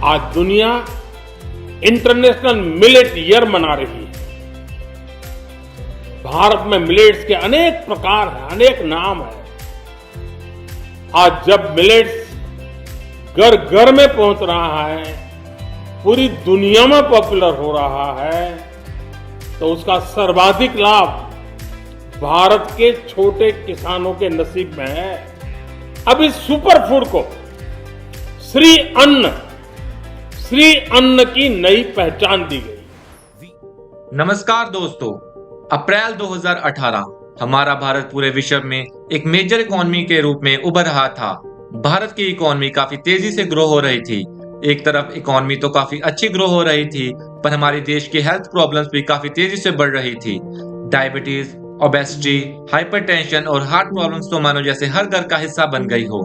आज दुनिया international millet year मना रही है। भारत में मिलेट्स के अनेक प्रकार हैं, अनेक नाम हैं। आज जब मिलेट्स घर घर में पहुंच रहा है, पूरी दुनिया में पॉपुलर हो रहा है, तो उसका सर्वाधिक लाभ भारत के छोटे किसानों के नसीब में है। अब इस सुपर फूड को श्री अन्न की नई पहचान दी गई। नमस्कार दोस्तों, अप्रैल 2018 हमारा भारत पूरे विश्व में एक मेजर इकोनॉमी के रूप में उभर रहा था। भारत की इकोनॉमी काफी तेजी से ग्रो हो रही थी। एक तरफ इकोनॉमी तो काफी अच्छी ग्रो हो रही थी, पर हमारे देश की हेल्थ प्रॉब्लम्स भी काफी तेजी से बढ़ रही थी। डायबिटीज, ओबेसिटी, हाइपरटेंशन और हार्ट प्रॉब्लम्स तो मानो जैसे हर घर का हिस्सा बन गई हो।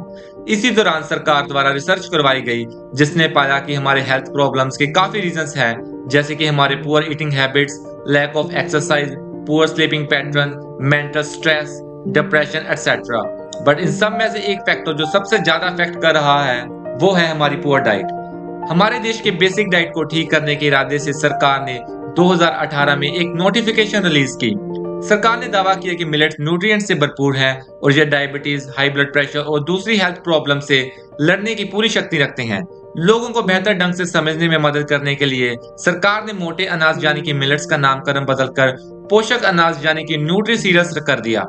इसी दौरान सरकार द्वारा रिसर्च करवाई गई, जिसने पाया कि हमारे हेल्थ प्रॉब्लम्स के काफी रीजंस हैं, जैसे कि हमारे poor eating habits, lack of exercise, poor sleeping pattern, mental stress, depression etcetera. But इन सब में से एक फैक्टर जो सबसे ज्यादा अफेक्ट कर रहा है वो है हमारी पुअर डाइट। हमारे देश के बेसिक डाइट को ठीक करने के इरादे से सरकार ने 2018 में एक नोटिफिकेशन रिलीज की। सरकार ने दावा किया कि मिलेट्स न्यूट्रिएंट से भरपूर है और ये डायबिटीज, हाई ब्लड प्रेशर और दूसरी हेल्थ प्रॉब्लम से लड़ने की पूरी शक्ति रखते हैं। लोगों को बेहतर ढंग से समझने में मदद करने के लिए सरकार ने मोटे अनाज यानी कि मिलेट्स का नामकरण बदलकर पोषक अनाज यानी कि न्यूट्रीसीरियस कर दिया।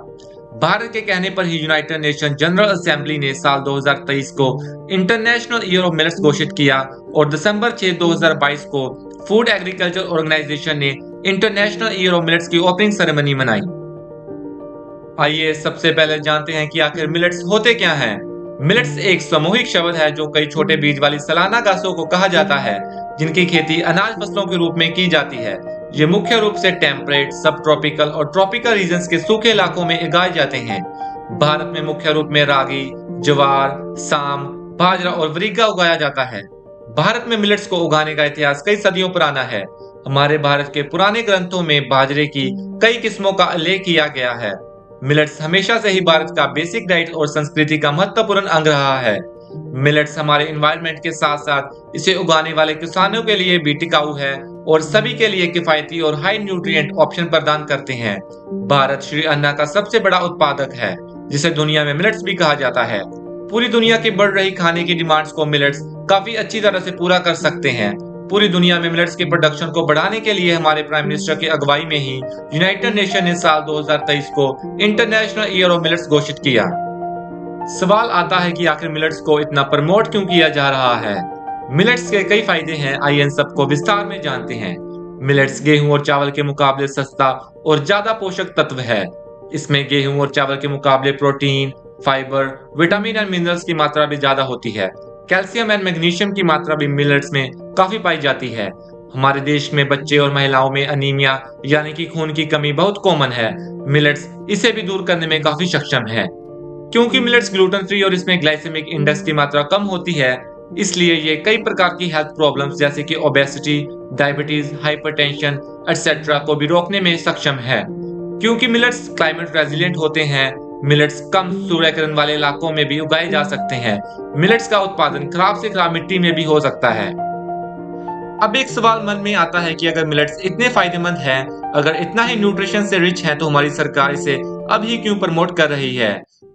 भारत के कहने पर ही यूनाइटेड नेशन जनरल असेंबली ने साल 2023 को इंटरनेशनल ईयर ऑफ मिलेट्स घोषित किया और दिसंबर 6, 2022 को फूड एग्रीकल्चर ऑर्गेनाइजेशन ने इंटरनेशनल ईयर ऑफ मिलेट्स की ओपनिंग सेरेमनी मनाई। आइए सबसे पहले जानते हैं कि आखिर मिलेट्स होते क्या हैं। मिलेट्स एक सामूहिक शब्द है जो कई छोटे बीज वाली सालाना घासों को कहा जाता है, जिनकी खेती अनाज फसलों के रूप में की जाती है। ये मुख्य रूप से टेम्परेट, सब ट्रॉपिकल और ट्रॉपिकल रीजन्स के सूखे इलाकों में उगाए जाते हैं। भारत में मुख्य रूप में रागी, ज्वार, साम, बाजरा और वरीगा उगाया जाता है। भारत में मिलेट्स को उगाने का इतिहास कई सदियों पुराना है। हमारे भारत के पुराने ग्रंथों में बाजरे की कई किस्मों का उल्लेख किया गया है। मिलेट्स हमेशा से ही भारत का बेसिक डाइट और संस्कृति का महत्वपूर्ण अंग रहा है। मिलेट्स हमारे एनवायरनमेंट के साथ साथ इसे उगाने वाले किसानों के लिए भी टिकाऊ है और सभी के लिए किफायती और हाई न्यूट्रिएंट ऑप्शन प्रदान करते हैं। भारत श्री अन्न का सबसे बड़ा उत्पादक है, जिसे दुनिया में मिलेट्स भी कहा जाता है। पूरी दुनिया की बढ़ रही खाने की डिमांड्स को मिलेट्स काफी अच्छी तरह से पूरा कर सकते हैं। पूरी दुनिया में मिलेट्स के प्रोडक्शन को बढ़ाने के लिए हमारे प्राइम मिनिस्टर की अगुवाई में ही यूनाइटेड नेशन ने साल 2023 को इंटरनेशनल ईयर ऑफ मिलेट्स घोषित किया। सवाल आता है कि आखिर मिलेट्स को इतना प्रमोट क्यों किया जा रहा है। मिलेट्स के कई फायदे हैं, आइए इन सबको विस्तार में जानते हैं। मिलेट्स गेहूं और चावल के मुकाबले सस्ता और ज्यादा पोषक तत्व है। इसमें गेहूं और चावल के मुकाबले प्रोटीन, फाइबर, विटामिन और मिनरल्स की मात्रा भी ज्यादा होती है। कैल्शियम एंड मैग्नीशियम की मात्रा भी मिलेट्स में काफी पाई जाती है। हमारे देश में बच्चे और महिलाओं में अनीमिया यानी कि खून की कमी बहुत कॉमन है। मिलेट्स इसे भी दूर करने में काफी सक्षम है। क्योंकि मिलेट्स ग्लूटेन फ्री और इसमें ग्लाइसेमिक इंडेक्स की मात्रा कम होती है, इसलिए ये कई प्रकार की हेल्थ प्रॉब्लम्स जैसे कि ओबेसिटी, डायबिटीज, हाइपरटेंशन एटसेट्रा को भी रोकने में सक्षम है। क्योंकि मिलेट्स क्लाइमेट रेजिलिएंट होते हैं, मिलेट्स कम सूर्य किरण वाले इलाकों में भी उगाए जा सकते हैं। मिलेट्स का उत्पादन खराब से खराब मिट्टी में भी हो सकता है। अब एक सवाल मन में आता है कि अगर मिलेट्स इतने फायदेमंद हैं, अगर इतना ही न्यूट्रिशन से रिच हैं, तो हमारी सरकार इसे अभी क्यों प्रमोट कर रही है?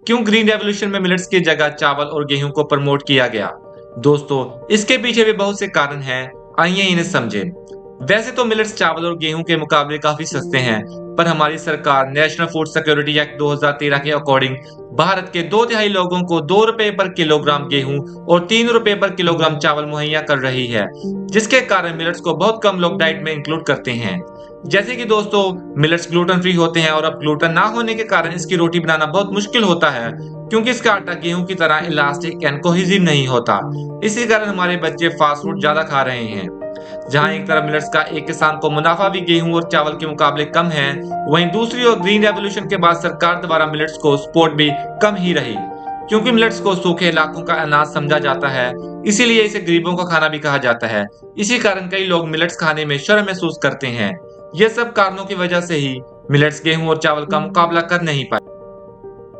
क्यों ग्रीन रेवोल्यूशन में मिलेट्स की जगह चावल और गेहूं को प्रमोट किया गया? दोस्तों, इसके पीछे भी बहुत से कारण हैं, आइए इन्हें समझें। वैसे तो मिलेट्स चावल और गेहूं के मुकाबले काफी सस्ते हैं, पर हमारी सरकार नेशनल फूड सिक्योरिटी एक्ट 2013 के अकॉर्डिंग भारत के 2/3 लोगों को 2 रुपए पर किलोग्राम गेहूं और 3 रुपए पर किलोग्राम चावल मुहैया कर रही है, जिसके कारण मिलेट्स को बहुत कम लोग डाइट में इंक्लूड करते हैं। जैसे कि दोस्तों, मिलेट्स ग्लूटेन फ्री होते हैं और अब ग्लूटेन ना होने के कारण इसकी रोटी बनाना बहुत मुश्किल होता है, क्योंकि इसका आटा गेहूं की तरह इलास्टिक एंड कोहेसिव नहीं होता। इसी कारण हमारे बच्चे फास्ट फूड ज्यादा खा रहे हैं। जहां एक तरफ मिलेट्स का एक किसान को मुनाफा भी गेहूं और चावल के मुकाबले कम है, वहीं दूसरी ओर ग्रीन रेवोल्यूशन के बाद सरकार द्वारा मिलेट्स को सपोर्ट भी कम ही रही। क्योंकि मिलेट्स को सूखे इलाकों का अनाज समझा जाता है, इसीलिए इसे गरीबों का खाना भी कहा जाता है। इसी कारण कई लोग मिलेट्स खाने में शर्म महसूस करते हैं। ये सब कारणों की वजह से ही मिलेट्स गेहूं और चावल का मुकाबला कर नहीं पाए।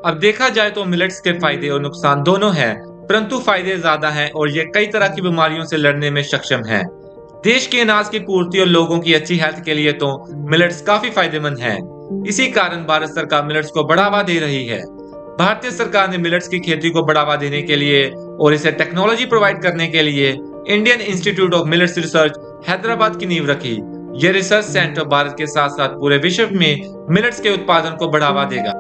अब देखा जाए तो मिलेट्स के फायदे और नुकसान दोनों हैं। परंतु फायदे ज्यादा हैं और ये कई तरह की बीमारियों से लड़ने में सक्षम है। देश के अनाज की पूर्ति और लोगों की अच्छी हेल्थ के लिए तो मिलेट्स काफी फायदेमंद है। इसी कारण भारत सरकार मिलेट्स को बढ़ावा दे रही है। भारतीय सरकार ने मिलेट्स की खेती को बढ़ावा देने के लिए और इसे टेक्नोलॉजी प्रोवाइड करने के लिए Indian institute of millets research Hyderabad की नींव रखी। यह रिसर्च सेंटर भारत के साथ साथ पूरे विश्व में मिलेट्स के उत्पादन को बढ़ावा देगा।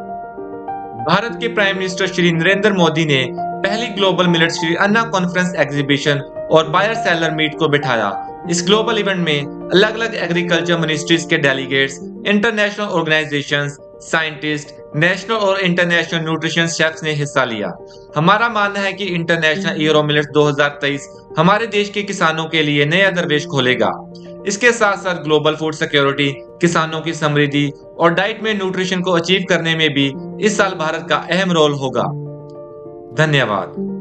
भारत के प्राइम मिनिस्टर श्री नरेंद्र मोदी ने पहली ग्लोबल मिलेट श्री अन्ना कॉन्फ्रेंस एग्जीबिशन और बायर सेलर मीट को बिठाया। इस ग्लोबल इवेंट में अलग अलग एग्रीकल्चर मिनिस्ट्रीज के delegates, international organisations, scientist, national और इंटरनेशनल न्यूट्रिशन शेफ्स ने हिस्सा लिया। हमारा मानना है कि इंटरनेशनल ईयर ऑफ मिलेट्स 2023 हमारे देश के किसानों के लिए नया दरवेश खोलेगा। इसके साथ साथ ग्लोबल फूड सिक्योरिटी, किसानों की समृद्धि और डाइट में न्यूट्रिशन को अचीव करने में भी इस साल भारत का अहम रोल होगा। धन्यवाद।